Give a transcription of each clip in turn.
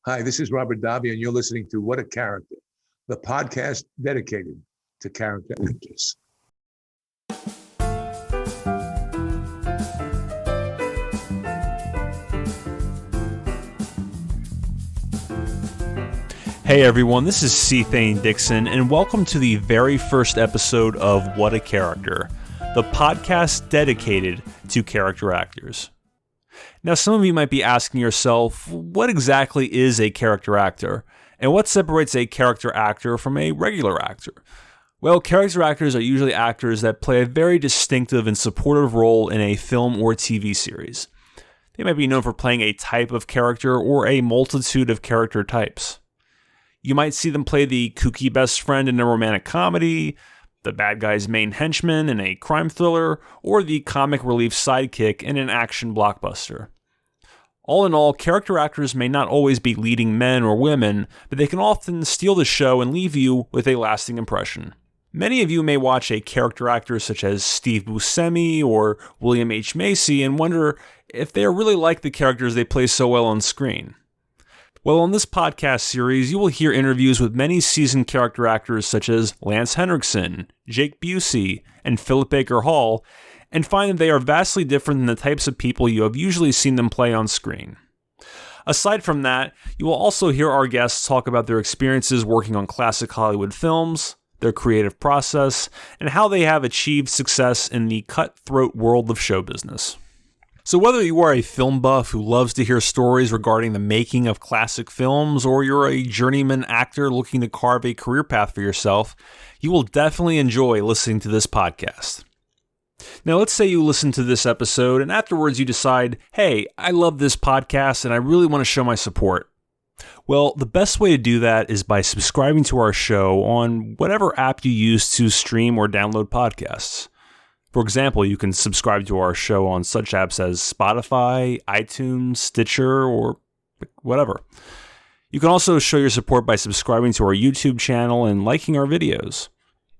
Hi, this is Robert Davi, and you're listening to What a Character, the podcast dedicated to character actors. Hey everyone, this is Thane Dixon, and welcome to the very first episode of What a Character, the podcast dedicated to character actors. Now, some of you might be asking yourself, what exactly is a character actor? And what separates a character actor from a regular actor? Well, character actors are usually actors that play a very distinctive and supportive role in a film or TV series. They might be known for playing a type of character or a multitude of character types. You might see them play the kooky best friend in a romantic comedy, the bad guy's main henchman in a crime thriller, or the comic relief sidekick in an action blockbuster. All in all, character actors may not always be leading men or women, but they can often steal the show and leave you with a lasting impression. Many of you may watch a character actor such as Steve Buscemi or William H. Macy and wonder if they are really like the characters they play so well on screen. Well, on this podcast series, you will hear interviews with many seasoned character actors such as Lance Henriksen, Jake Busey, and Philip Baker Hall, and find that they are vastly different than the types of people you have usually seen them play on screen. Aside from that, you will also hear our guests talk about their experiences working on classic Hollywood films, their creative process, and how they have achieved success in the cutthroat world of show business. So whether you are a film buff who loves to hear stories regarding the making of classic films, or you're a journeyman actor looking to carve a career path for yourself, you will definitely enjoy listening to this podcast. Now, let's say you listen to this episode and afterwards you decide, hey, I love this podcast and I really want to show my support. Well, the best way to do that is by subscribing to our show on whatever app you use to stream or download podcasts. For example, you can subscribe to our show on such apps as Spotify, iTunes, Stitcher, or whatever. You can also show your support by subscribing to our YouTube channel and liking our videos.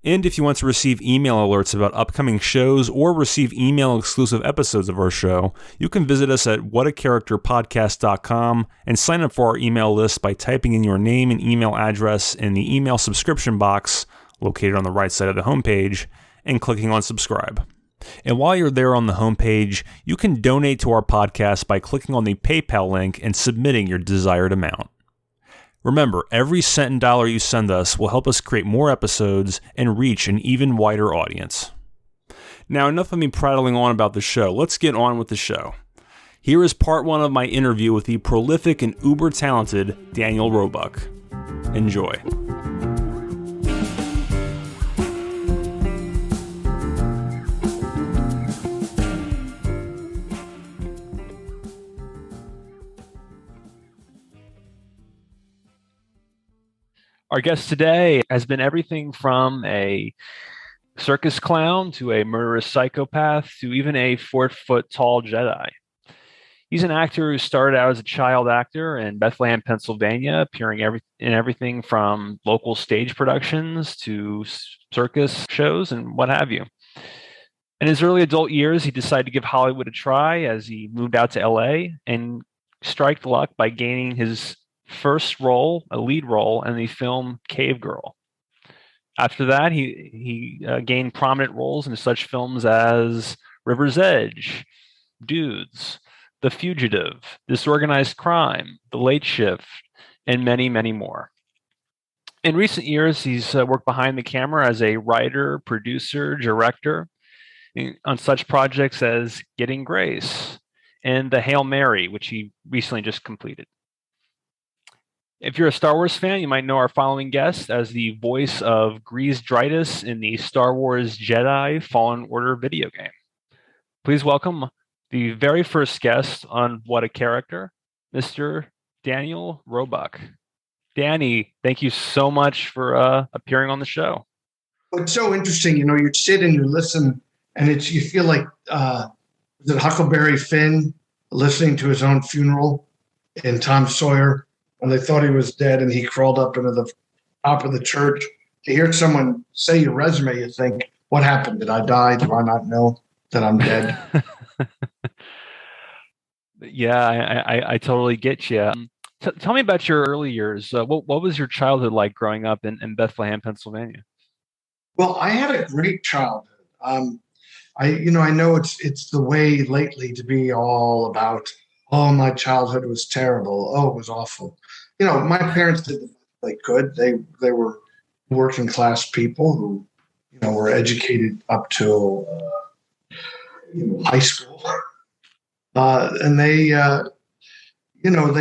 And if you want to receive email alerts about upcoming shows or receive email-exclusive episodes of our show, you can visit us at whatacharacterpodcast.com and sign up for our email list by typing in your name and email address in the email subscription box located on the right side of the homepage and clicking on subscribe. And while you're there on the homepage, you can donate to our podcast by clicking on the PayPal link and submitting your desired amount. Remember, every cent and dollar you send us will help us create more episodes and reach an even wider audience. Now, enough of me prattling on about the show. Let's get on with the show. Here is part one of my interview with the prolific and uber-talented Daniel Roebuck. Enjoy. Our guest today has been everything from a circus clown to a murderous psychopath to even a 4-foot-tall Jedi. He's an actor who started out as a child actor in Bethlehem, Pennsylvania, appearing in everything from local stage productions to circus shows and what have you. In his early adult years, he decided to give Hollywood a try as he moved out to LA and struck luck by gaining his first role, a lead role, in the film Cave Girl. After that, he gained prominent roles in such films as River's Edge, Dudes, The Fugitive, Disorganized Crime, The Late Shift, and many, many more. In recent years, he's worked behind the camera as a writer, producer, director on such projects as Getting Grace and The Hail Mary, which he recently just completed. If you're a Star Wars fan, you might know our following guest as the voice of Grease Dritus in the Star Wars Jedi Fallen Order video game. Please welcome the very first guest on What a Character, Mr. Daniel Roebuck. Danny, thank you so much for appearing on the show. It's so interesting, you sit and you listen, and you feel like was it Huckleberry Finn listening to his own funeral in Tom Sawyer when they thought he was dead and he crawled up into the top of the church. To hear someone say your resume, you think, what happened? Did I die? Do I not know that I'm dead? Yeah, I totally get you. Tell me about your early years. What was your childhood like growing up in Bethlehem, Pennsylvania? Well, I had a great childhood. I know it's the way lately to be all about, oh, my childhood was terrible. Oh, it was awful. My parents did the best they could. They were working class people who, were educated up till high school, and they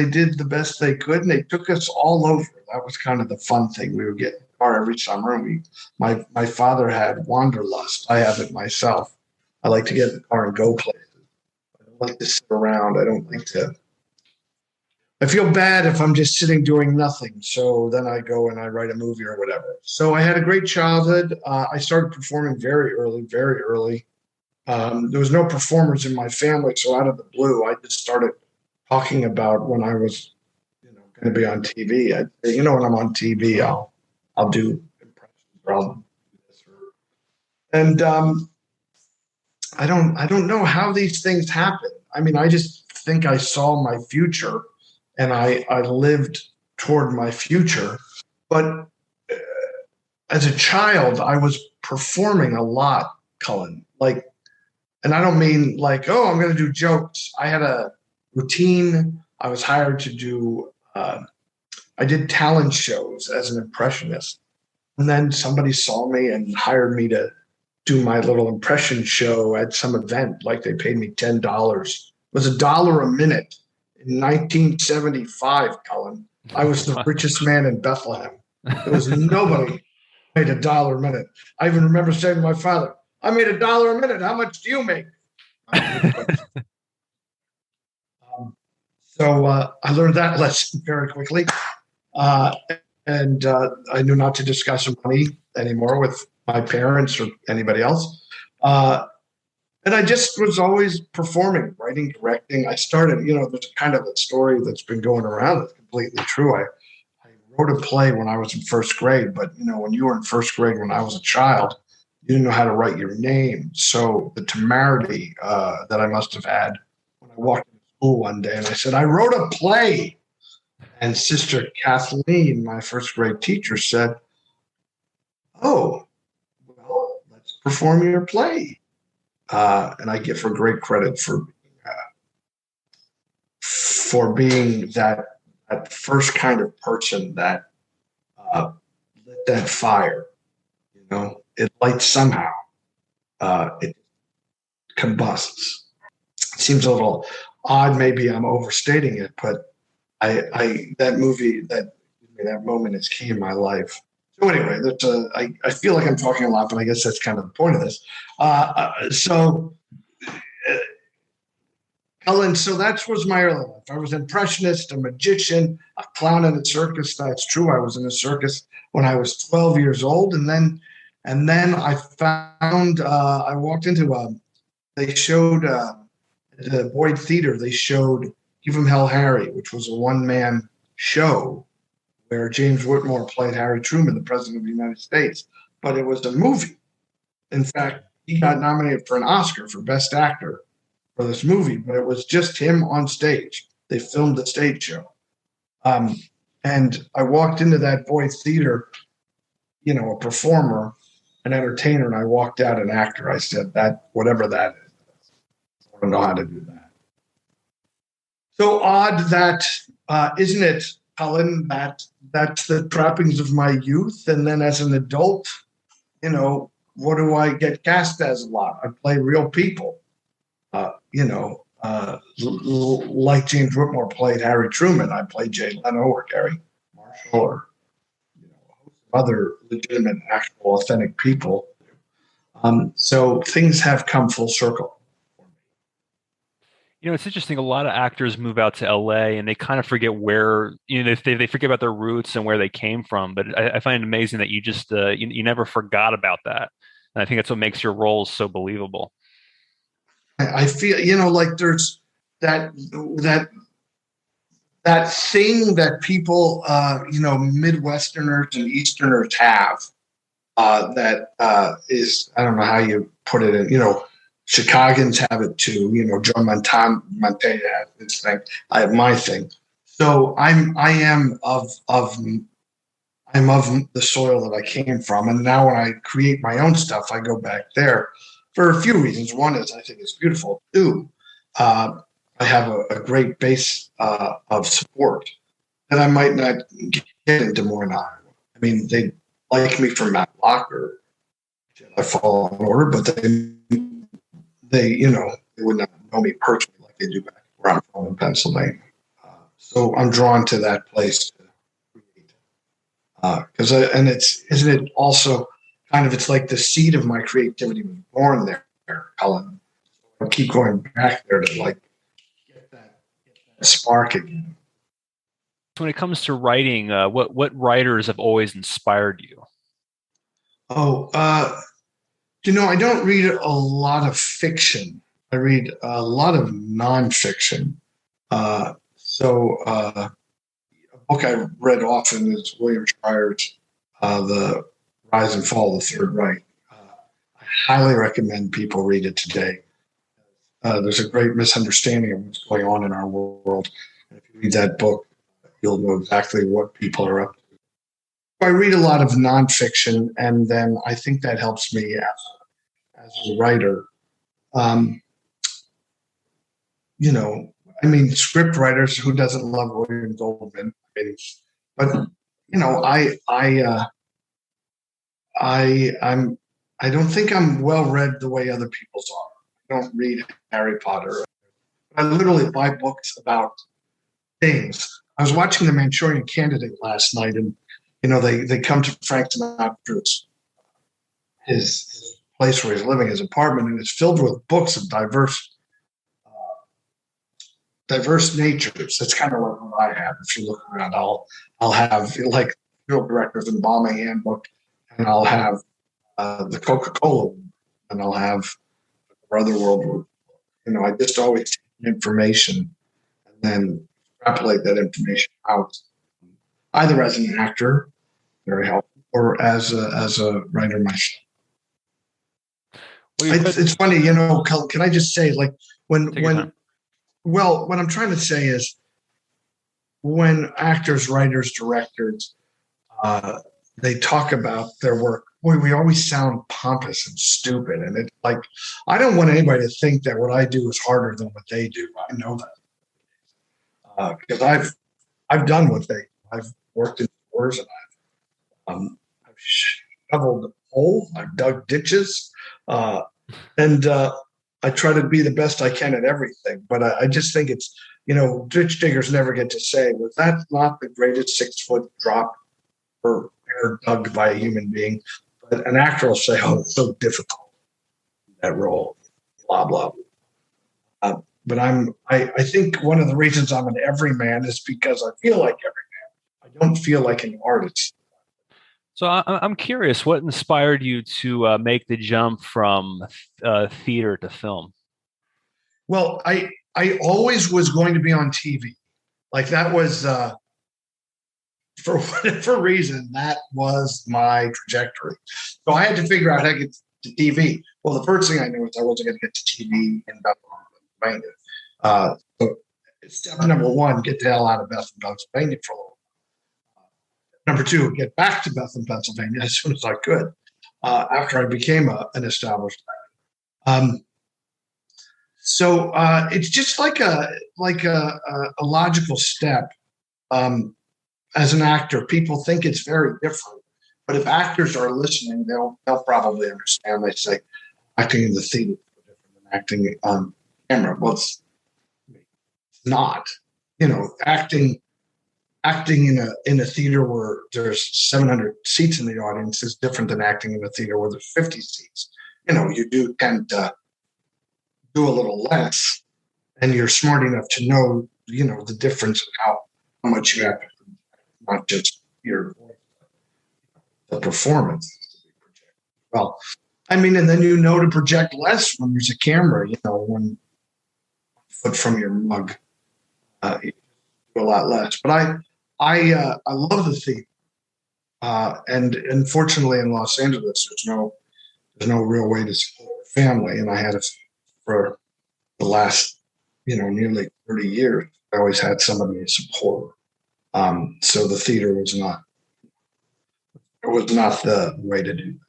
did the best they could, and they took us all over. That was kind of the fun thing. We would get in the car every summer, and my father had wanderlust. I have it myself. I like to get in the car and go places. I don't like to sit around. I feel bad if I'm just sitting doing nothing. So then I go and I write a movie or whatever. So I had a great childhood. I started performing very early, very early. There was no performers in my family, so out of the blue, I just started talking about when I was, going to be on TV. I'd say, when I'm on TV, I'll do impressions or I'll do this. And I don't know how these things happen. I mean, I just think I saw my future, and I lived toward my future. But as a child, I was performing a lot, Cullen. And I don't mean like, oh, I'm going to do jokes. I had a routine. I was hired to do, I did talent shows as an impressionist. And then somebody saw me and hired me to do my little impression show at some event. Like they paid me $10. It was $1 a minute in 1975, Cullen. I was the richest man in Bethlehem. There was nobody made $1 a minute. I even remember saying to my father, I made $1 a minute. How much do you make? So I learned that lesson very quickly. And I knew not to discuss money anymore with my parents or anybody else. And I just was always performing, writing, directing. I started, there's kind of a story that's been going around that's completely true. I wrote a play when I was in first grade, but, when you were in first grade when I was a child, you didn't know how to write your name. So the temerity that I must have had when I walked into school one day and I said, I wrote a play. And Sister Kathleen, my first grade teacher, said, oh, well, let's perform your play. And I give her great credit for being that first kind of person that lit that fire. It lights somehow. It combusts. It seems a little odd. Maybe I'm overstating it, but that movie, that moment is key in my life. So anyway, I feel like I'm talking a lot, but I guess that's kind of the point of this. Ellen, so that was my early life. I was an impressionist, a magician, a clown in a circus. That's true. I was in a circus when I was 12 years old, and then I found I walked into they showed at the Boyd Theater. They showed Give 'Em Hell Harry, which was a one-man show where James Whitmore played Harry Truman, the President of the United States. But it was a movie. In fact, he got nominated for an Oscar for Best Actor for this movie, but it was just him on stage. They filmed the stage show. And I walked into that Boyd Theater, a performer, an entertainer, and I walked out an actor. I said, that, whatever that is, I don't know how to do that. So odd that, isn't it, Helen, that's the trappings of my youth. And then as an adult, what do I get cast as a lot? I play real people, like James Whitmore played Harry Truman. I played Jay Leno or Gary Marshall or other legitimate, actual, authentic people. So things have come full circle. It's interesting. A lot of actors move out to LA and they kind of forget where, they forget about their roots and where they came from. But I find it amazing that you just, you never forgot about that. And I think that's what makes your roles so believable. I feel, like there's that thing that people, Midwesterners and Easterners have that is, I don't know how you put it in, Chicagans have it too. Joe Montana has this thing. I have my thing. So I'm of the soil that I came from, and now when I create my own stuff, I go back there for a few reasons. One is I think it's beautiful. Two, I have a great base of support that I might not get in Des Moines, Iowa. I mean, they like me from Matt Locker. I follow in order, but they they would not know me personally like they do back where I'm from in Pennsylvania. So I'm drawn to that place to create. Because and isn't it also kind of, it's like the seed of my creativity was born there, Colin. I keep going back there to like get that spark again. When it comes to writing, what writers have always inspired you? Oh, I don't read a lot of fiction. I read a lot of nonfiction. A book I read often is William Shire's The Rise and Fall of the Third Reich. I highly recommend people read it today. There's a great misunderstanding of what's going on in our world. And if you read that book, you'll know exactly what people are up to. I read a lot of nonfiction, and then I think that helps me as a writer. Script writers, who doesn't love William Goldman? But I don't think I'm well read the way other people's are. I don't read Harry Potter. I literally buy books about things. I was watching The Manchurian Candidate last night, and they come to Frank Sinatra's his place where he's living, his apartment, and it's filled with books of diverse natures. That's kind of like what I have. If you look around, I'll have like Field Director's Embalming Handbook, and I'll have the Coca-Cola, and I'll have Brother World War. I just always take information and then extrapolate that information out, either as an actor, very helpful, or as a writer myself. It's funny, can I just say, like, what I'm trying to say is, when actors, writers, directors, they talk about their work, boy, we always sound pompous and stupid. And it's like, I don't want anybody to think that what I do is harder than what they do. I know that. Because I've done what I've worked in stores, and I've shoveled the hole, I've dug ditches, and I try to be the best I can at everything. But I just think it's, ditch diggers never get to say, was that not the greatest 6-foot drop ever dug by a human being? But an actor will say, oh, it's so difficult, that role, blah, blah, blah. But I think one of the reasons I'm an everyman is because I feel like everyman. I don't feel like an artist. So I'm curious, what inspired you to make the jump from theater to film? Well, I always was going to be on TV. Like, that was, for whatever reason, that was my trajectory. So I had to figure out how to get to TV. Well, the first thing I knew was I wasn't going to get to TV in Bethlehem, Pennsylvania. So step number one, get the hell out of Bethlehem, Pennsylvania for a little while. Number two, get back to Bethlehem, Pennsylvania as soon as I could, after I became an established actor. So it's just like a logical step. As an actor, people think it's very different, but if actors are listening, they'll probably understand. They say acting in the theater is different than acting on camera. Well, it's not. Acting in a theater where there's 700 seats in the audience is different than acting in a theater where there's 50 seats. You do tend to do a little less, and you're smart enough to know, the difference in how much you have to, not just your voice, the performance. Well, and then to project less when there's a camera, 1 foot from your mug, you do a lot less. But I love the theater, and unfortunately in Los Angeles, there's no real way to support a family, and I had it for the last nearly 30 years. I always had somebody to support. So the theater was not the way to do that.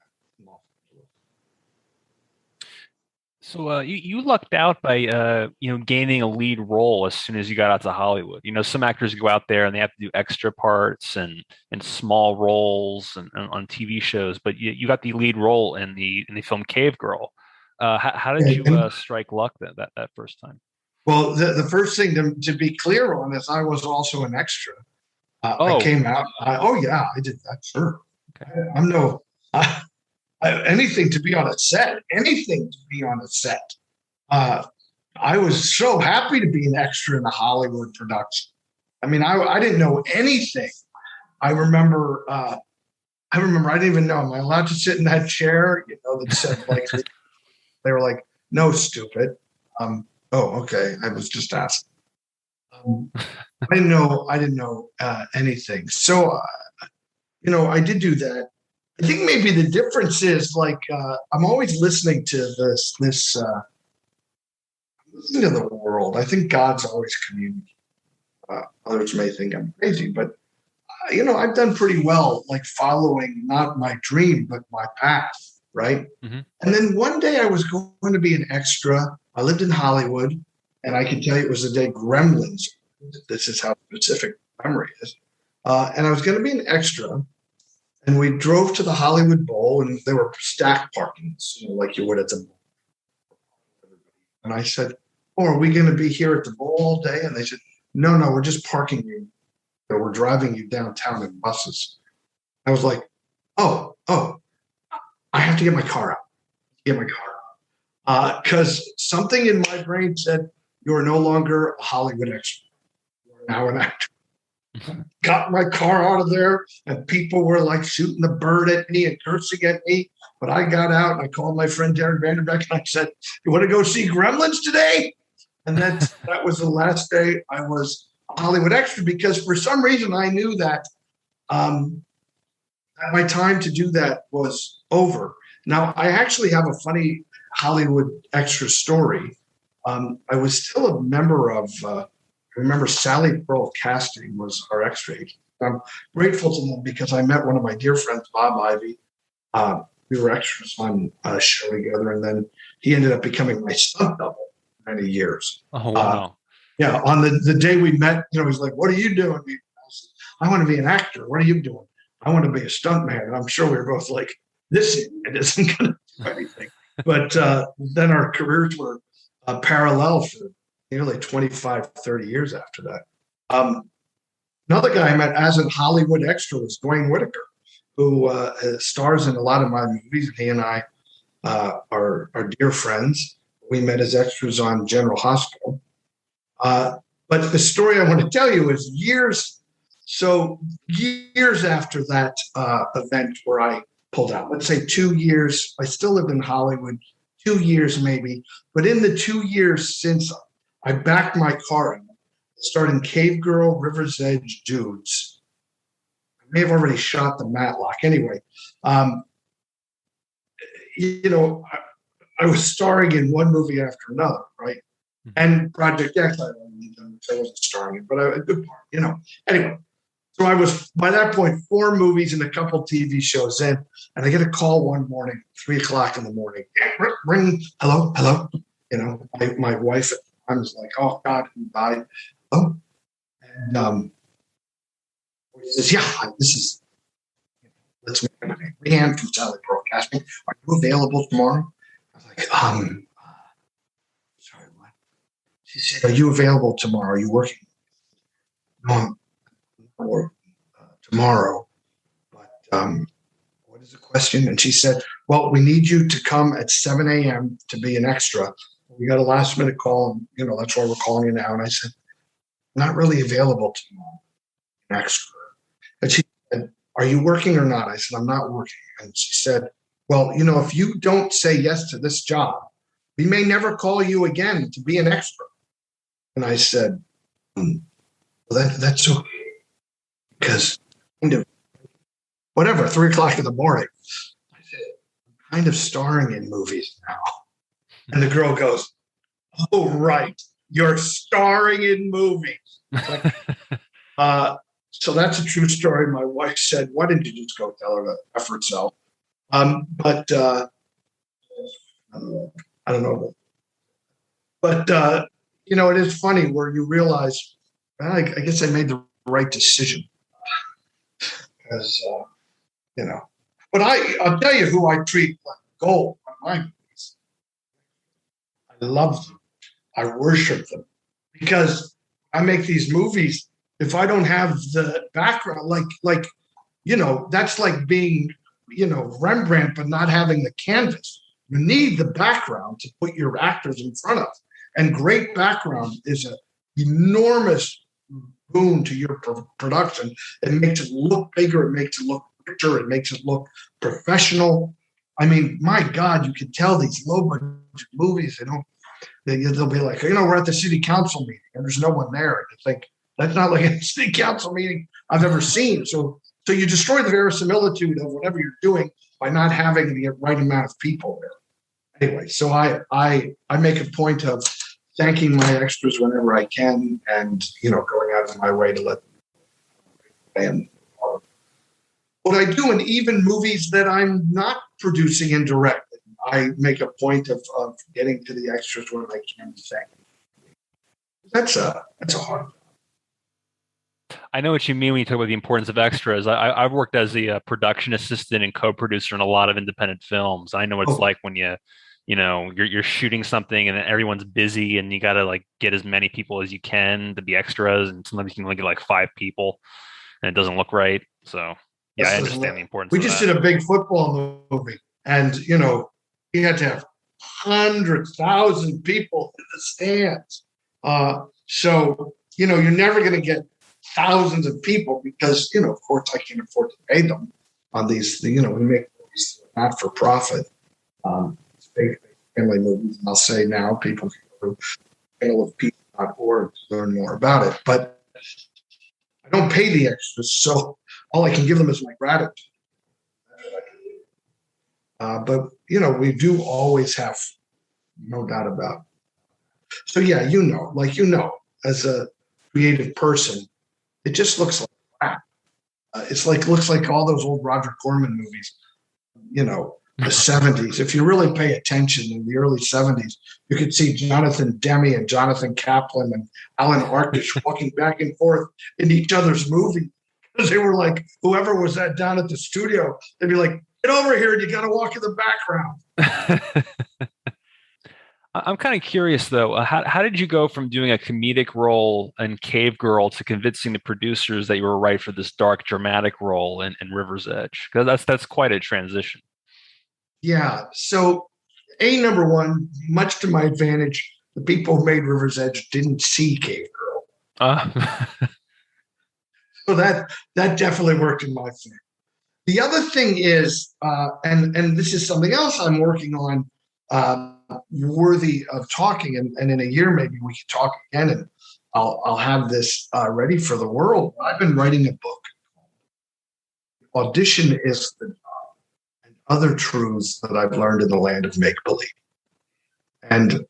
So you lucked out by gaining a lead role as soon as you got out to Hollywood. Some actors go out there and they have to do extra parts and small roles and on TV shows, but you got the lead role in the film Cave Girl. How did you strike luck that first time? Well, the first thing to be clear on is I was also an extra. Oh. I came out. I did that. Sure. Okay. I'm no. Anything to be on a set. Anything to be on a set. I was so happy to be an extra in a Hollywood production. I mean, I didn't know anything. I remember I didn't even know. Am I allowed to sit in that chair? That said like they were like, no, stupid. Oh, okay. I was just asking. I didn't know anything. So, I did do that. I think maybe the difference is like I'm always listening to this. Listening to the world. I think God's always communicating. Others may think I'm crazy, but I've done pretty well, like following not my dream but my path, right? Mm-hmm. And then one day I was going to be an extra. I lived in Hollywood, and I can tell you it was the day Gremlins. This is how specific memory is. And I was going to be an extra. And we drove to the Hollywood Bowl, and there were stacked parkings, like you would at the bowl. And I said, "Oh, are we going to be here at the bowl all day?" And they said, No, we're just parking you. We're driving you downtown in buses." I was like, "Oh, I have to get my car out. Because something in my brain said, you are no longer a Hollywood extra. You are now an actor." Got my car out of there, and people were like shooting the bird at me and cursing at me. But I got out and I called my friend Darren Vanderbeck and I said, "You want to go see Gremlins today?" And that was the last day I was a Hollywood extra, because for some reason I knew that my time to do that was over. Now, I actually have a funny Hollywood extra story. I was still a member of I remember Sally Pearl Casting was our extra agent. I'm grateful to them because I met one of my dear friends, Bob Ivy. We were extras on a show together, and then he ended up becoming my stunt double for many years. Oh, wow. Yeah, on the day we met, he's like, "What are you doing?" I said, "I want to be an actor. What are you doing?" "I want to be a stunt man." And I'm sure we were both like, "This it isn't going to do anything." But then our careers were parallel for nearly 25, 30 years after that. Another guy I met as a Hollywood extra was Dwayne Whitaker, who stars in a lot of my movies. He and I are dear friends. We met as extras on General Hospital. But the story I want to tell you is years after that event where I pulled out, let's say 2 years, I still lived in Hollywood, 2 years maybe. But in the 2 years since I backed my car in, starting Cave Girl, River's Edge, Dudes. I may have already shot the Matlock. Anyway, I was starring in one movie after another, right? Mm-hmm. And Project X, I wasn't starring in, but a good part, Anyway, so I was, by that point, 4 movies and a couple TV shows in, and I get a call one morning, 3:00 in the morning. Ring, hello. My wife I was like, "Oh God, he died." Oh, and he says, "Yeah, this is. Let's make a rehab from Sally Broadcasting. Are you available tomorrow?" I was like, sorry, what?" She said, "Are you available tomorrow? Are you working?" "No, I'm working tomorrow, but what is the question?" And she said, "Well, we need you to come at 7 a.m. to be an extra. We got a last minute call, and that's why we're calling you now." And I said, "I'm not really available tomorrow, an extra." And she said, "Are you working or not?" I said, "I'm not working." And she said, "Well, if you don't say yes to this job, we may never call you again to be an extra." And I said, "Well, that's okay, because whatever, 3:00 in the morning." I said, "I'm kind of starring in movies now." And the girl goes, "Oh, right. you're starring in movies. Like, so that's a true story. My wife said, why didn't you just go tell her to F herself? But I don't know. But, it is funny where you realize, I guess I made the right decision. Because, but I'll tell you who I treat like gold on my movies. I love them. I worship them. Because I make these movies, if I don't have the background, that's like being, Rembrandt, but not having the canvas. You need the background to put your actors in front of. And great background is an enormous boon to your production. It makes it look bigger. It makes it look richer. It makes it look professional. I mean, my God, you can tell these low budget movies, they'll be like, we're at the city council meeting and there's no one there. And it's like, that's not like a city council meeting I've ever seen. So you destroy the verisimilitude of whatever you're doing by not having the right amount of people there. Anyway, so I make a point of thanking my extras whenever I can, and going out of my way to let them. What I do in even movies that I'm not producing and directing, I make a point of getting to the extras when I can. Thank you. That's a hard. I know what you mean when you talk about the importance of extras. I've worked as a production assistant and co-producer in a lot of independent films. I know what it's like when you're shooting something and everyone's busy and you got to like get as many people as you can to be extras, and sometimes you can only get like 5 people and it doesn't look right. So yeah, I understand the importance. We just did a big football movie, and we had to have 100,000 people in the stands. So you're never going to get thousands of people because of course I can't afford to pay them on these. We make movies not for profit. Big family movies. And I'll say now, people can go to panelofpeople.org to learn more about it. But I don't pay the extras, so all I can give them is my gratitude. But we do always have, no doubt about it. So yeah, as a creative person, it just looks like crap. Looks like all those old Roger Corman movies, the 70s. If you really pay attention in the early 70s, you could see Jonathan Demme and Jonathan Kaplan and Alan Arkish walking back and forth in each other's movie. Because they were like, whoever was down at the studio, they'd be like, get over here and you got to walk in the background. I'm kind of curious, though. How did you go from doing a comedic role in Cave Girl to convincing the producers that you were right for this dark, dramatic role in River's Edge? Because that's quite a transition. Yeah. So, number one, much to my advantage, the people who made River's Edge didn't see Cave Girl. So that definitely worked in my favor. The other thing is, and this is something else I'm working on, worthy of talking, and in a year maybe we can talk again, and I'll have this ready for the world. I've been writing a book. Audition is the job, and other truths that I've learned in the land of make-believe. And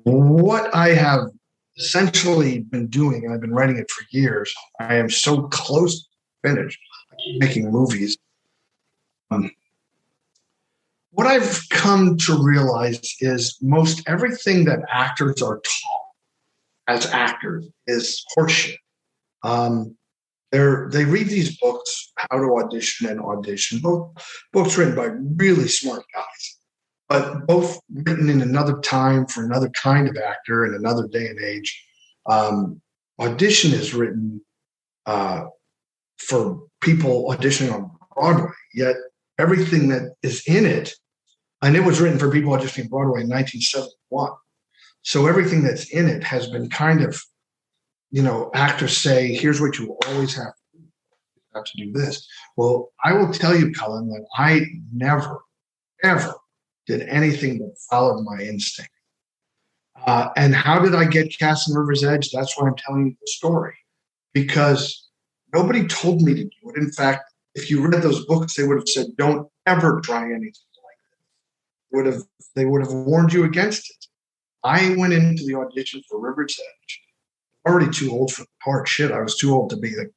what I have essentially been doing, and I've been writing it for years, I am so close to finished making movies. What I've come to realize is most everything that actors are taught as actors is horseshit. They read these books, How to Audition and Audition, both books written by really smart guys, but both written in another time for another kind of actor in another day and age. Audition is written for people auditioning on Broadway, yet everything that is in it, and it was written for people auditioning Broadway in 1971. So everything that's in it has been kind of, actors say, here's what you always have to do. You have to do this. Well, I will tell you, Cullen, that I never, ever did anything but followed my instinct. And how did I get cast in River's Edge? That's why I'm telling you the story. Because nobody told me to do it. In fact, if you read those books, they would have said, don't ever try anything like this. They would have warned you against it. I went into the audition for River's Edge, already too old for the part. Shit, I was too old to be the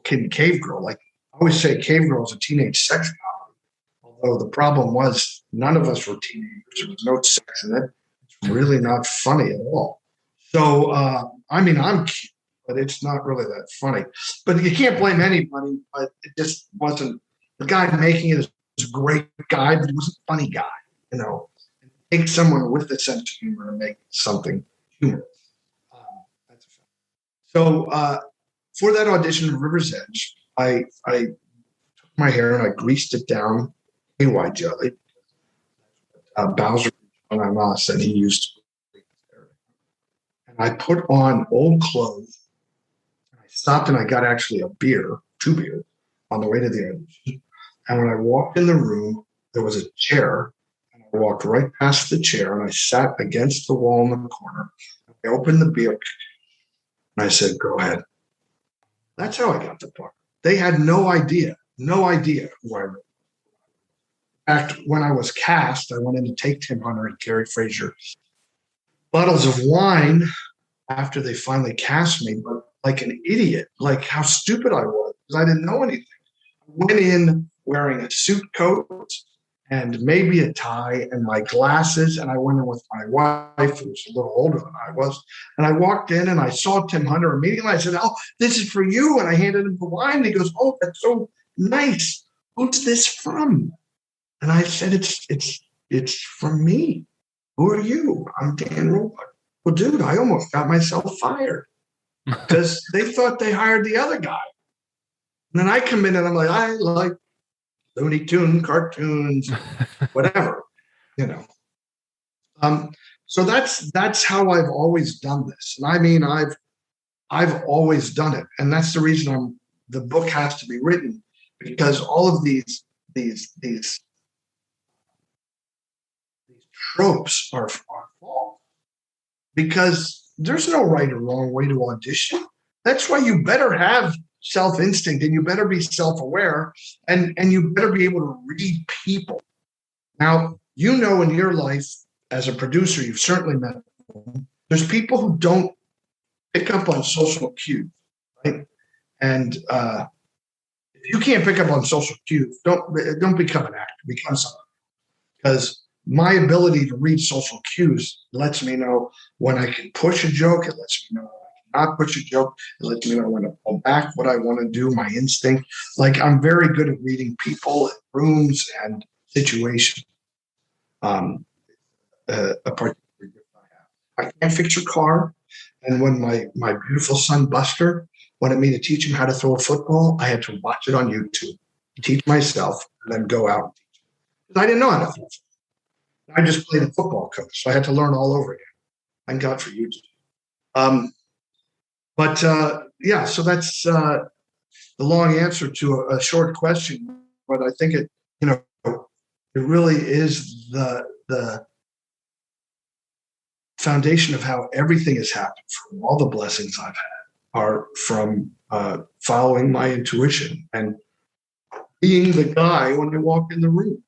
kid in Cave Girl. Like I always say, Cave Girl is a teenage sex comedy. Although the problem was none of us were teenagers. There was no sex in it. It's really not funny at all. So, I mean, I'm cute, but it's not really that funny. But you can't blame anybody, but it just wasn't. The guy making it is a great guy, but he wasn't a funny guy, you know. Take someone with a sense of humor and make something humorous. That's a fact. So for that audition of River's Edge, I took my hair and I greased it down AY jelly. Bowser said he used to. And I put on old clothes. I stopped and I got actually a beer, 2 beers, on the way to the audition. And when I walked in the room, there was a chair. And I walked right past the chair and I sat against the wall in the corner. I opened the beer and I said, "Go ahead." That's how I got the part. They had no idea who I was. In fact, when I was cast, I went in to take Tim Hunter and Carrie Fraser bottles of wine after they finally cast me, but like an idiot, like how stupid I was because I didn't know anything. I went in wearing a suit coat and maybe a tie and my glasses, and I went in with my wife, who was a little older than I was, and I walked in and I saw Tim Hunter immediately. I said, "Oh, this is for you," and I handed him the wine, and he goes, "Oh, that's so nice. Who's this from?" And I said, "It's from me. Who are you?" "I'm Dan Roebuck." "Well, dude, I almost got myself fired because they thought they hired the other guy." And then I come in and I'm like, "I like Looney Tune cartoons, whatever, you know." So that's how I've always done this. And I mean, I've always done it, and that's the reason the book has to be written, because all of these tropes are false, because there's no right or wrong way to audition. That's why you better have self-instinct and you better be self-aware and you better be able to read people. Now, you know, in your life as a producer, you've certainly met them. There's people who don't pick up on social cues, right? And if you can't pick up on social cues, don't become an actor, become someone. Because my ability to read social cues lets me know when I can push a joke. It lets me know when I cannot push a joke. It lets me know when to pull back what I want to do, my instinct. Like, I'm very good at reading people, rooms, and situations. A particular gift I have. I can't fix a car. And when my beautiful son, Buster, wanted me to teach him how to throw a football, I had to watch it on YouTube, teach myself, and then go out and teach him. Because I didn't know how to throw football. I just played a football coach, so I had to learn all over again. Thank God for YouTube. Yeah, so that's the long answer to a short question. But I think it really is the foundation of how everything has happened. From all the blessings I've had are from following my intuition and being the guy when I walk in the room.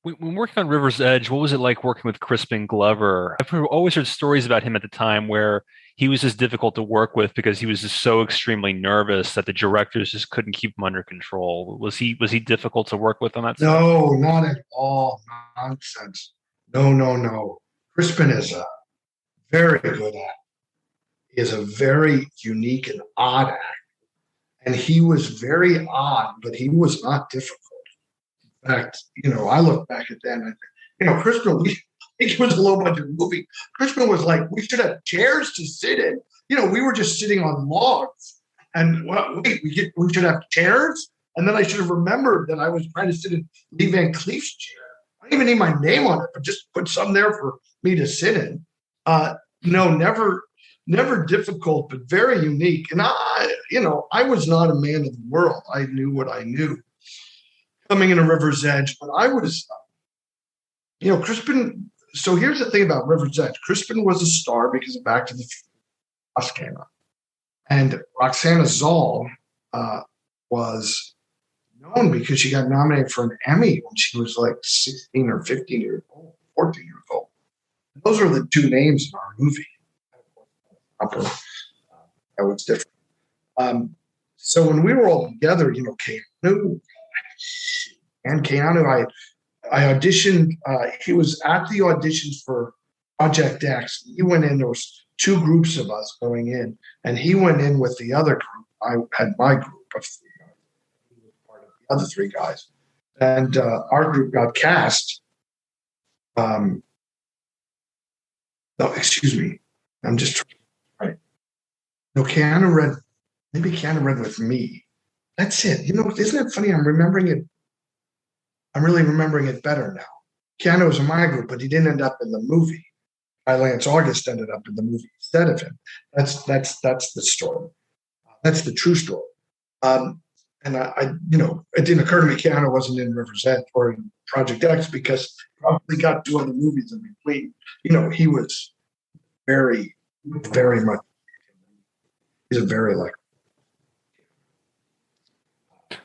When working on River's Edge, what was it like working with Crispin Glover? I've always heard stories about him at the time where he was just difficult to work with because he was just so extremely nervous that the directors just couldn't keep him under control. Was he difficult to work with on that side? No, not at all. Nonsense. No. Crispin is a very good actor. He is a very unique and odd actor. And he was very odd, but he was not difficult. In fact, I look back at that and I think, Crispin, I think it was a low budget movie. Crispin was like, we should have chairs to sit in. We were just sitting on logs. And we should have chairs? And then I should have remembered that I was trying to sit in Lee Van Cleef's chair. I didn't even need my name on it, but just put some there for me to sit in. No, never difficult, but very unique. And I was not a man of the world. I knew what I knew coming into River's Edge, but I was, Crispin. So here's the thing about River's Edge. Crispin was a star because of Back to the Future came out. And Roxana Zoll was known because she got nominated for an Emmy when she was like 16 or 15 years old. 14 years old. Those are the two names in our movie. That was different. So when we were all together, Keanu, I auditioned. He was at the auditions for Project X. He went in. There was two groups of us going in, and he went in with the other group. I had my group of three guys. He was part of the other three guys, and our group got cast. No, excuse me. I'm just right. No, Keanu read. Maybe Keanu read with me. That's it. Isn't it funny? I'm remembering it. I'm really remembering it better now. Keanu was in my group, but he didn't end up in the movie. Lance August ended up in the movie instead of him. That's the story. That's the true story. And I it didn't occur to me Keanu wasn't in River's Edge or in Project X because he probably got two other movies in between. He was very, very much. He's a very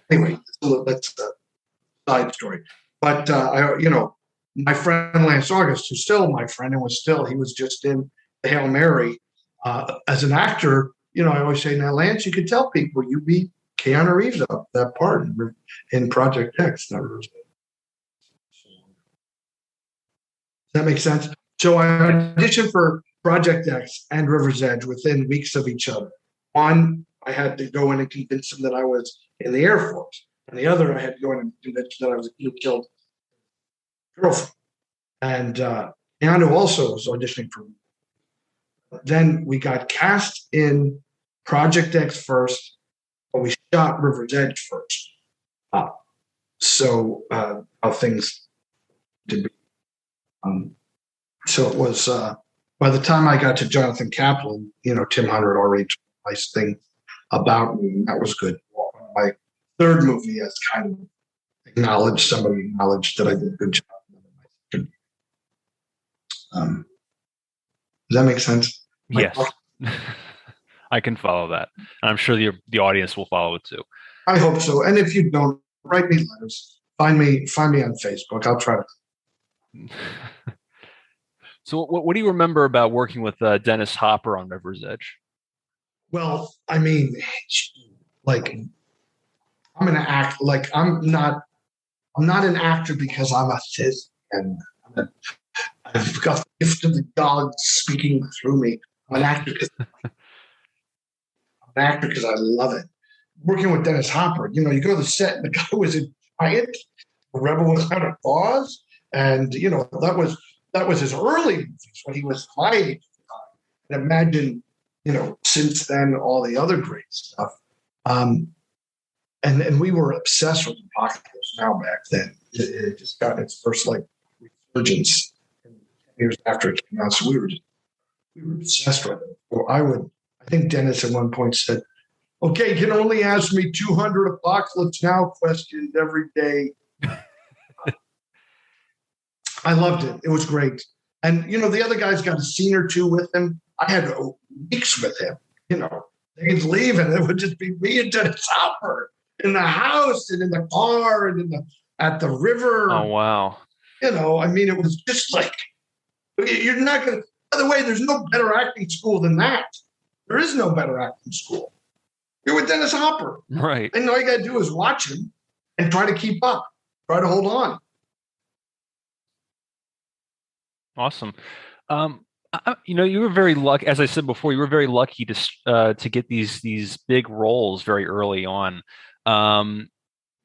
Anyway, so that's a side story. But my friend Lance August, who's still my friend and he was just in Hail Mary as an actor. I always say, now Lance, you could tell people you beat Keanu Reeves up that part in Project X. Does that make sense? So I auditioned for Project X and River's Edge within weeks of each other. One, I had to go in and convince them that I was in the Air Force. And the other, I had to go in and convince them that I was a killed girlfriend. And Keanu also was auditioning for me. Then we got cast in Project X first, but we shot River's Edge first. So how things did be. So it was, by the time I got to Jonathan Kaplan, Tim Hunter had already told a nice thing about me, and that was good. My third movie has kind of somebody acknowledged that I did a good job. Does that make sense? Yes. I can follow that. And I'm sure the audience will follow it too. I hope so. And if you don't, write me letters. Find me on Facebook. I'll try to. So what do you remember about working with Dennis Hopper on River's Edge? Well, I mean, I'm gonna act like I'm not an actor because I'm a cis and I've got the gift of the God speaking through me. I'm an actor because I love it. Working with Dennis Hopper, you go to the set and the guy was a giant, a rebel without a cause, and that was his early movies when he was my age. And imagine, since then all the other great stuff. And we were obsessed with Apocalypse Now back then. It just got its first resurgence years after it came out. So we were obsessed with it. So I think Dennis at one point said, "Okay, you can only ask me 200 Apocalypse Now questions every day." I loved it. It was great. And, the other guys got a scene or two with him. I had weeks with him. They'd leave and it would just be me and Dennis Hopper in the house and in the car and at the river. Oh, wow. It was just you're not going to, by the way, there's no better acting school than that. There is no better acting school. You're with Dennis Hopper. Right. And all you got to do is watch him and try to keep up, try to hold on. Awesome. You were very lucky, as I said before, you were very lucky to get these big roles very early on.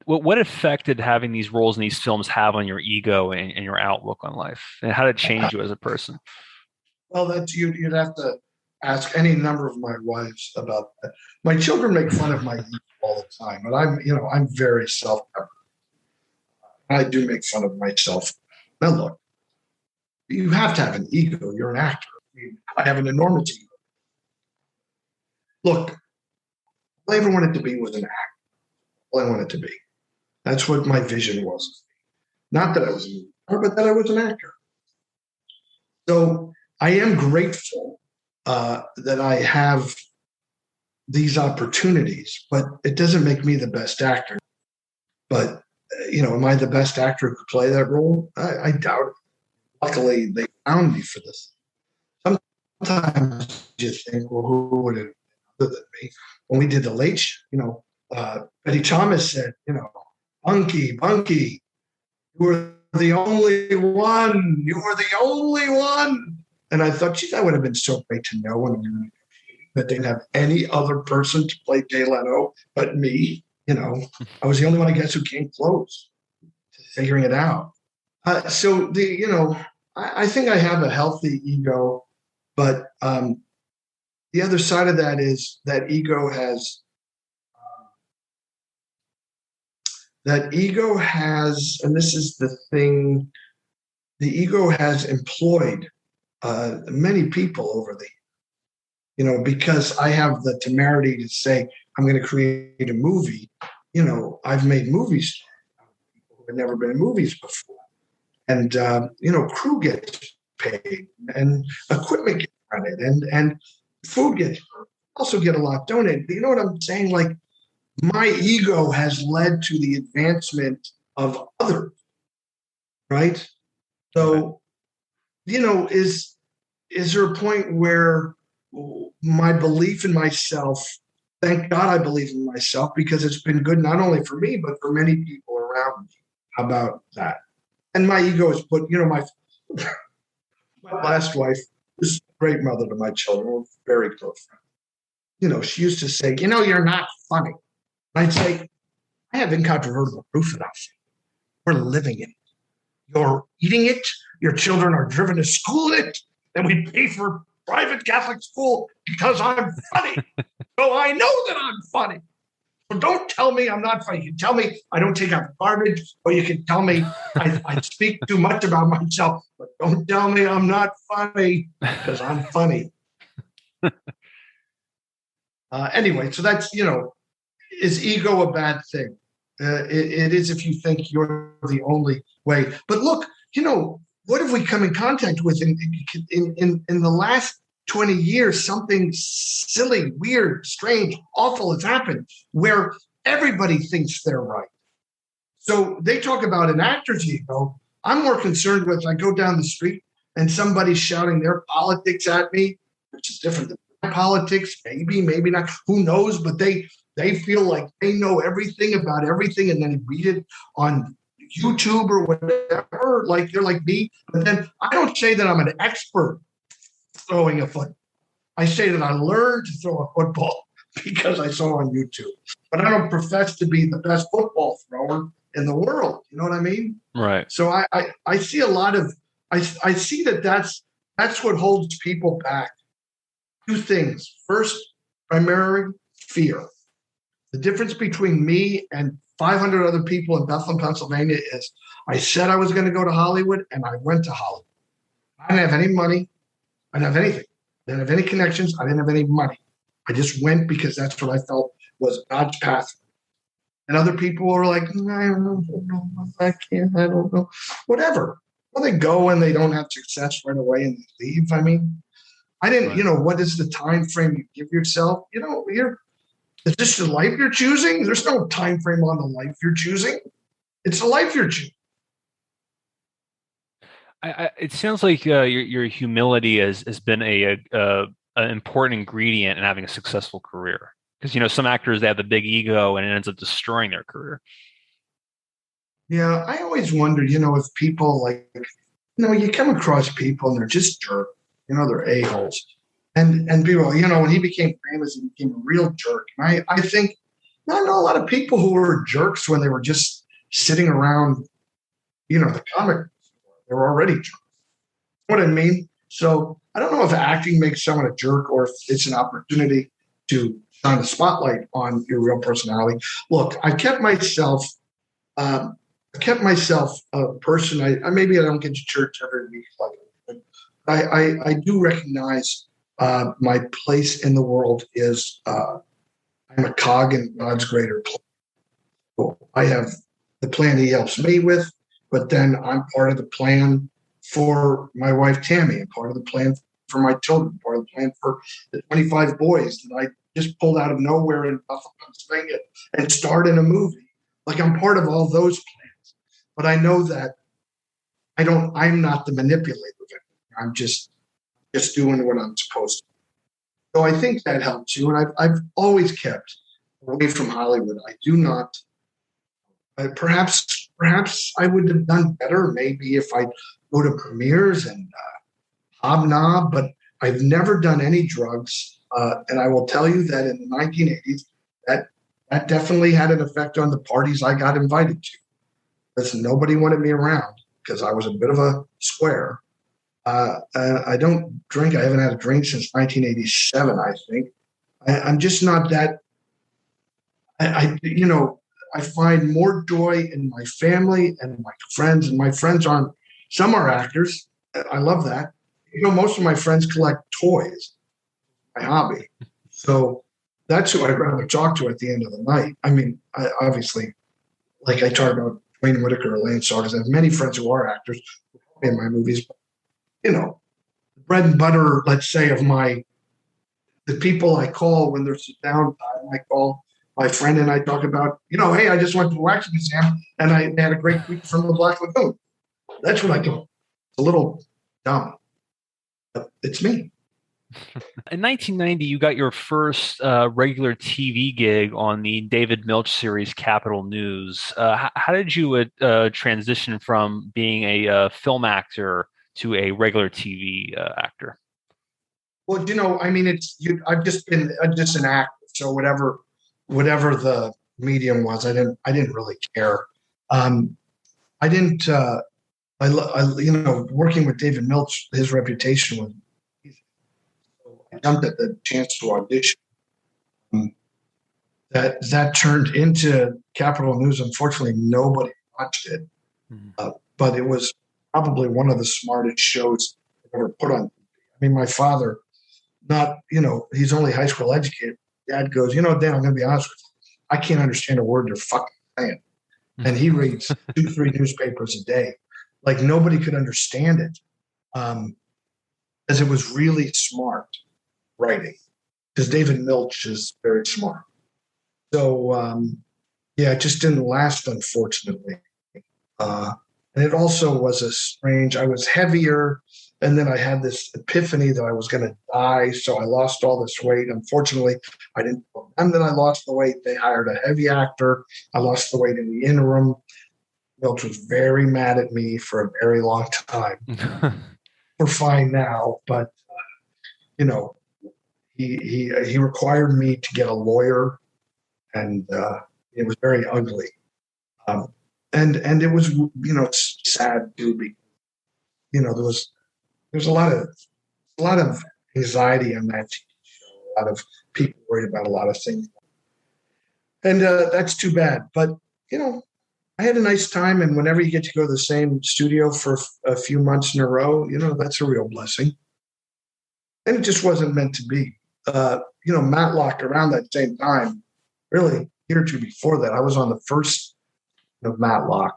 What effect did having these roles in these films have on your ego and your outlook on life? And how did it change you as a person? Well, you'd have to ask any number of my wives about that. My children make fun of my ego all the time, but I'm very self-aware. I do make fun of myself. Now look, you have to have an ego. You're an actor. I have an enormous ego. Look, all I ever wanted to be was an actor. All I wanted to be. That's what my vision was. Not that I was an actor, but that I was an actor. So I am grateful that I have these opportunities, but it doesn't make me the best actor. But, am I the best actor who could play that role? I doubt it. luckily they found me for this. Sometimes you think, well, who would have other than me? When we did the Late Show, Betty Thomas said, Bunky, you were the only one. You were the only one. And I thought, geez, that would have been so great to know when we were that they didn't have any other person to play Jay Leno but me. I was the only one, I guess, who came close to figuring it out. I think I have a healthy ego, but the other side of that is that ego has, and this is the thing, the ego has employed many people over because I have the temerity to say, I'm going to create a movie. I've made movies for people who had never been in movies before. And, crew gets paid and equipment gets rented and food gets also get a lot donated. But you know what I'm saying? Like, my ego has led to the advancement of others, right? So, is there a point where my belief in myself, thank God I believe in myself, because it's been good not only for me, but for many people around me. How about that? And my ego is put, my last wife was a great mother to my children, we're very close friends. She used to say, you're not funny. And I'd say, I have incontrovertible proof of that. We're living it. You're eating it. Your children are driven to school in it. And we pay for private Catholic school because I'm funny. So I know that I'm funny. So don't tell me I'm not funny. You can tell me I don't take out garbage, or you can tell me I speak too much about myself, but don't tell me I'm not funny, because I'm funny. Anyway, so that's, is ego a bad thing? It is if you think you're the only way. But look, what have we come in contact with in the last 20 years? Something silly, weird, strange, awful has happened where everybody thinks they're right. So they talk about an actor's ego. I'm more concerned with, I go down the street and somebody's shouting their politics at me, which is different than my politics, maybe not, who knows, but they feel like they know everything about everything, and then read it on YouTube or whatever, like they're like me. But then I don't say that I'm an expert throwing a foot. I say that I learned to throw a football because I saw on YouTube. But I don't profess to be the best football thrower in the world. You know what I mean? Right. So I see a lot of, I see that's what holds people back. Two things. First, primarily fear. The difference between me and 500 other people in Bethlehem, Pennsylvania is I said I was going to go to Hollywood, and I went to Hollywood. I didn't have any money. I didn't have anything. I didn't have any connections. I didn't have any money. I just went because that's what I felt was God's path. And other people were like, I don't know if I can. I don't know. Whatever. Well, they go and they don't have success right away and they leave. I mean, I didn't, right. What is the time frame you give yourself? Is this the life you're choosing? There's no time frame on the life you're choosing. It's the life you're choosing. It sounds like your humility has been an important ingredient in having a successful career. Because some actors, they have the big ego and it ends up destroying their career. Yeah, I always wondered, if people you come across people and they're just jerks, they're a-holes. And people, when he became famous, he became a real jerk. And I think I know a lot of people who were jerks when they were just sitting around, the comic. They were already jerks. You know what I mean? So I don't know if acting makes someone a jerk or if it's an opportunity to shine a spotlight on your real personality. Look, I kept myself a person. Maybe I don't get to church every week, but I do recognize my place in the world is I'm a cog in God's greater plan. So I have the plan He helps me with, but then I'm part of the plan for my wife Tammy, and part of the plan for my children, part of the plan for the 25 boys that I just pulled out of nowhere in Buffalo, Pennsylvania, and starred in a movie. Like, I'm part of all those plans. But I know that I'm not the manipulator of it. I'm just doing what I'm supposed to. So I think that helps you. And I've always kept away from Hollywood. I do not, perhaps I would have done better maybe if I go to premieres and hobnob, but I've never done any drugs. And I will tell you that in the 1980s, that definitely had an effect on the parties I got invited to. Because nobody wanted me around because I was a bit of a square. I don't drink. I haven't had a drink since 1987, I think. I'm just not that. I find more joy in my family and my friends, and my friends aren't. Some are actors. I love that. Most of my friends collect toys. My hobby. So that's who I'd rather talk to at the end of the night. I mean, obviously, like I talked about Wayne Whitaker or Lance Sargent. I have many friends who are actors in my movies. But, bread and butter, let's say, of the people I call when there's a downtime. I call my friend and I talk about, hey, I just went to the waxing exam and I had a great week from the Black Lagoon. That's what I do. It's a little dumb, but it's me. In 1990, you got your first regular TV gig on the David Milch series Capitol News. How did you transition from being a film actor to a regular TV actor? Well, I mean, I've just been just an actor, so whatever the medium was, I didn't really care. I didn't. Working with David Milch, his reputation was. I jumped at the chance to audition. That turned into Capitol News. Unfortunately, nobody watched it, but it was probably one of the smartest shows I've ever put on. I mean, my father, he's only high school educated. Dad goes, Dan, I'm going to be honest with you. I can't understand a word they're fucking saying. And he reads 2-3 newspapers a day. Like nobody could understand it, as it was really smart writing, because David Milch is very smart. So, it just didn't last, unfortunately. And it also was I was heavier, and then I had this epiphany that I was going to die, so I lost all this weight. Unfortunately, I didn't tell them that I lost the weight. They hired a heavy actor. I lost the weight in the interim. Milch was very mad at me for a very long time. We're fine now, but, he required me to get a lawyer, and it was very ugly. And it was, it's sad too, because, there's a lot of anxiety on that TV show, a lot of people worried about a lot of things. And that's too bad. But, I had a nice time. And whenever you get to go to the same studio for a few months in a row, that's a real blessing. And it just wasn't meant to be. Matlock around that same time, really a year or two before that, I was on the first of Matlock.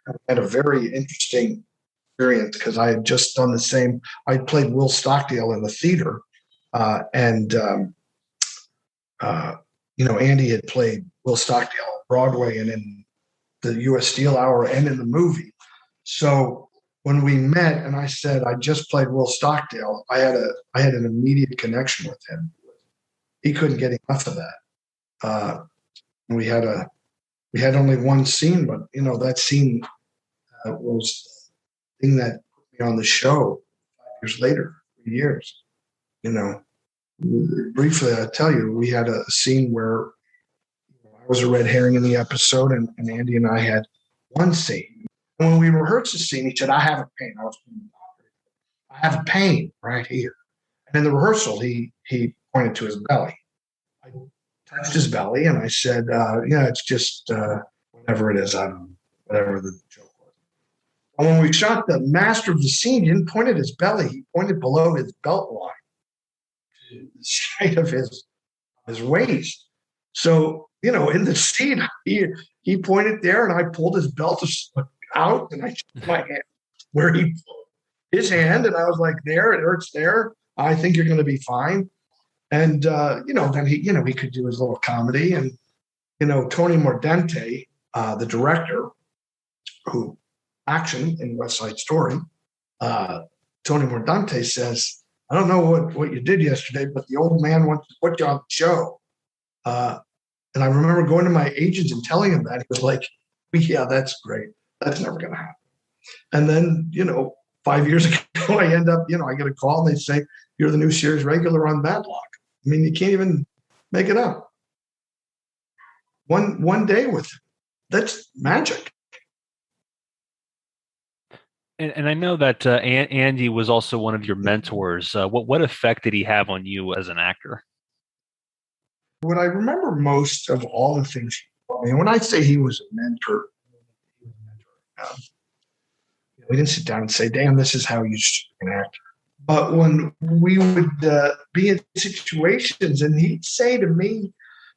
I had a very interesting experience because I had just done the same. I played Will Stockdale in the theater, and Andy had played Will Stockdale on Broadway and in the U.S. Steel Hour and in the movie. So when we met, and I said I just played Will Stockdale, I had an immediate connection with him. He couldn't get enough of that. We had only one scene, but that scene was the thing that put me on the show 5 years later, 3 years. Briefly, I'll tell you, we had a scene where I was a red herring in the episode, and Andy and I had one scene. And when we rehearsed the scene, he said, I have a pain. I have a pain right here. And in the rehearsal, he pointed to his belly. I touched his belly, and I said, it's just whatever it is. I don't know, whatever the joke was. And when we shot the master of the scene, he didn't point at his belly. He pointed below his belt line, to the side of his waist. So, in the scene, he pointed there, and I pulled his belt out, and I shook my hand where he pulled his hand, and I was like, there, it hurts there. I think you're going to be fine. And, then he could do his little comedy. And, Tony Mordente, the director, who action in West Side Story, Tony Mordante says, I don't know what you did yesterday, but the old man wants to put you on the show. And I remember going to my agent and telling him that. He was like, yeah, that's great. That's never going to happen. And then, 5 years ago, I end up, I get a call and they say, you're the new series regular on Matlock. I mean, you can't even make it up. One day with him. That's magic. And I know that Andy was also one of your mentors. What effect did he have on you as an actor? What I remember most of all the things he taught me, and when I say he was a mentor, we didn't sit down and say, damn, this is how you should be an actor. But when we would be in situations and he'd say to me,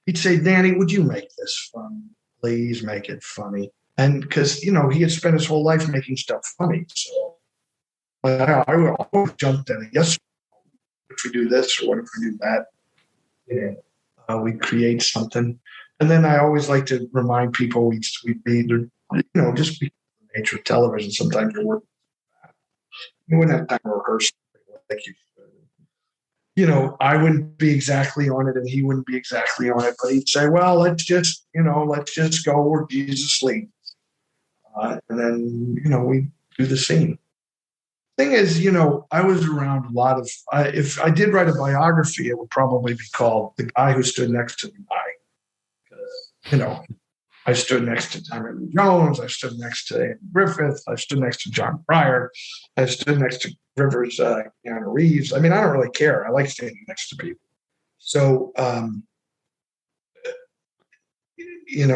Danny, would you make this funny? Please make it funny. And because, he had spent his whole life making stuff funny. So I would always jump in. Yes, if we do this or what if we do that? We create something. And then I always like to remind people we'd be, just be the nature of television. Sometimes you're working. You wouldn't have time to rehearse like you should. I wouldn't be exactly on it and he wouldn't be exactly on it, but he'd say, well, let's just go where Jesus leads. And then, we do the scene. Thing is, I was around a lot of, if I did write a biography, it would probably be called The Guy Who Stood Next to the Guy. Because, I stood next to Daniel Jones, I stood next to Andy Griffith, I stood next to John Pryor, I stood next to Rivers, Keanu Reeves. I mean, I don't really care. I like standing next to people. So, you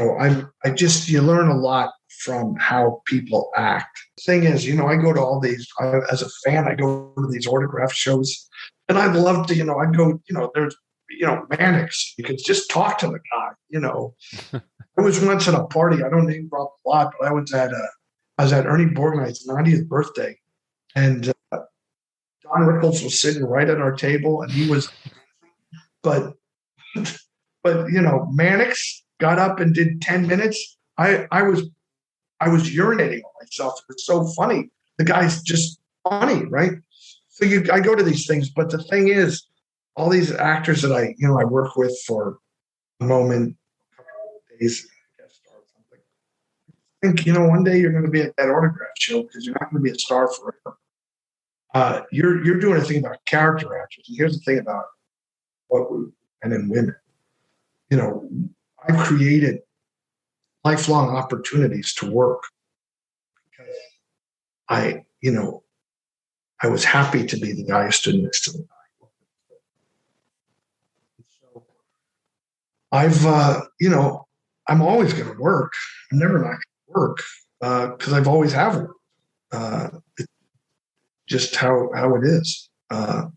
learn a lot from how people act. The thing is, I go to all these, as a fan, I go to these autograph shows and I'd love to, I'd go, there's, Mannix, you could just talk to the guy, I was once at a party, I don't name drop a lot, but I was at Ernie Borgnigh's 90th birthday and Don Rickles was sitting right at our table and he was, but Mannix got up and did 10 minutes. I was urinating on myself. It's so funny. The guy's just funny, right? So I go to these things, but the thing is, all these actors that I work with for a moment, a couple of days, guest star or something. I think, one day you're going to be at that autograph show because you're not going to be a star forever. You're doing a thing about character actors. And here's the thing about men and women. I've created lifelong opportunities to work because I was happy to be the guy who stood next to the guy. So I'm always going to work. I'm never not going to work because I've always have worked. It's just how it is, and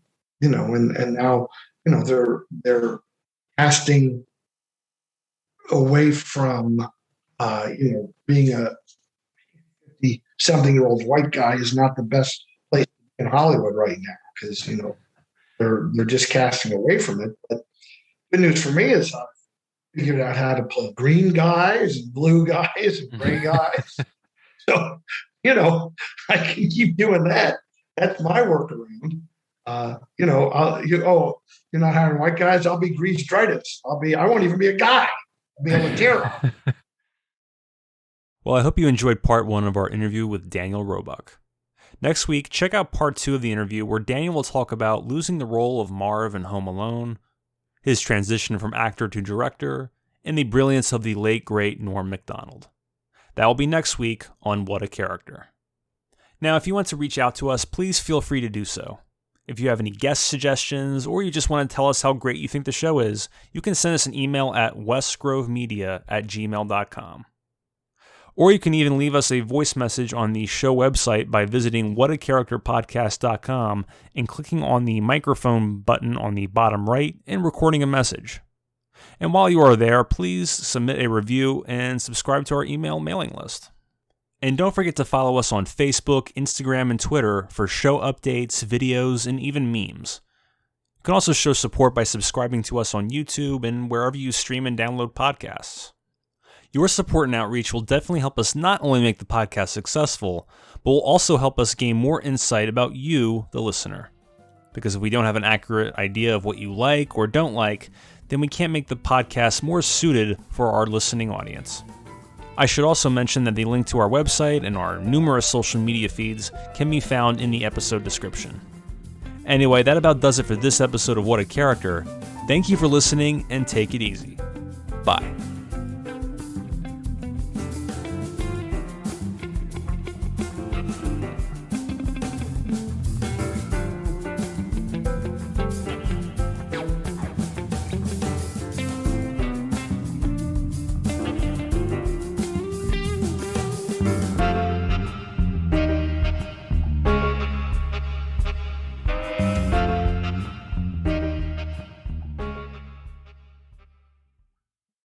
now, they're casting away from, being a 50-something-year-old white guy is not the best place in Hollywood right now because, they're just casting away from it. But good news for me is I've figured out how to play green guys and blue guys and gray guys. So, I can keep doing that. That's my workaround. You're not hiring white guys. I'll be greased Dritus. I won't even be a guy. I'll be a Latero. Well, I hope you enjoyed part 1 of our interview with Daniel Roebuck. Next week, check out part 2 of the interview where Daniel will talk about losing the role of Marv in Home Alone, his transition from actor to director, and the brilliance of the late, great Norm Macdonald. That will be next week on What a Character. Now, if you want to reach out to us, please feel free to do so. If you have any guest suggestions or you just want to tell us how great you think the show is, you can send us an email at westgrovemedia@gmail.com. Or you can even leave us a voice message on the show website by visiting whatacharacterpodcast.com and clicking on the microphone button on the bottom right and recording a message. And while you are there, please submit a review and subscribe to our email mailing list. And don't forget to follow us on Facebook, Instagram, and Twitter for show updates, videos, and even memes. You can also show support by subscribing to us on YouTube and wherever you stream and download podcasts. Your support and outreach will definitely help us not only make the podcast successful, but will also help us gain more insight about you, the listener. Because if we don't have an accurate idea of what you like or don't like, then we can't make the podcast more suited for our listening audience. I should also mention that the link to our website and our numerous social media feeds can be found in the episode description. Anyway, that about does it for this episode of What a Character. Thank you for listening and take it easy. Bye.